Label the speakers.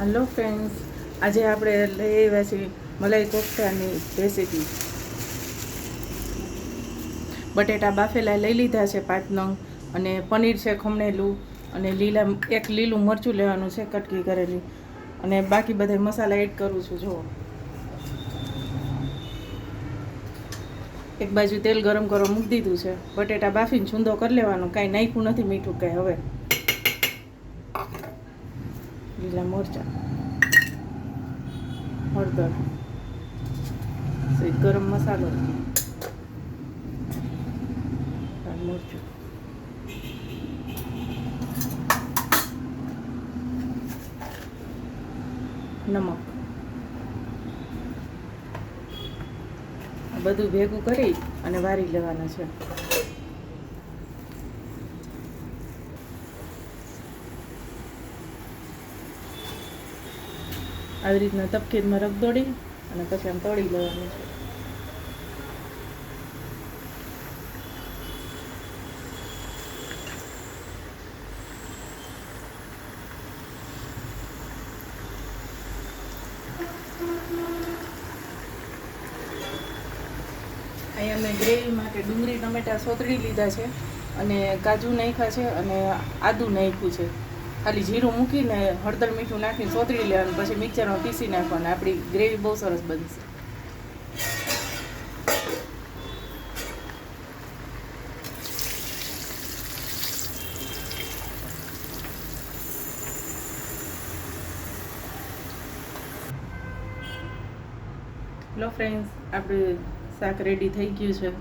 Speaker 1: Hello friends, આજે આપણે લઈ આવ્યા છીએ મલાઈ કોફતાની રેસીપી. બટેટા બાફેલા લઈ લીધા છે 5 નંગ, અને પનીર છે ખમણેલું, અને એક લીલું મરચું લેવાનું છે કટકી કરેલી, અને બાકી બધા મસાલા એડ કરું છું. જુઓ, એક બાજુ તેલ ગરમ કરવા મૂકી દીધું છે. બટેટા બાફીને છૂંદો કરી લેવાનો, કાંઈ નાખ્યું નથી મીઠું કાંઈ. હવે લીલા મરચાં, હળદર, ગરમ મસાલો, લાલ મરચું, નમક, બધું ભેગું કરી અને વારી લેવાના છે. આવી રીતના તપકીરમાં રગદોડી અને પછી આમ તળી લેવાનું છે. અહીંયા મેં ગ્રેવી માટે ડુંગળી ટમેટાં સોતળી લીધા છે, અને કાજુ નાખ્યા છે, અને આદું નાખ્યું છે. ખાલી જીરું મૂકીને હળદર મીઠું નાખીને સોતળી લેવાનું, પછી મિક્સરમાં પીસી નાખવાનું. આપણી ગ્રેવી બહુ સરસ બનશે. હેલો ફ્રેન્ડ્સ, આપણે શાક રેડી થઈ ગયું છે.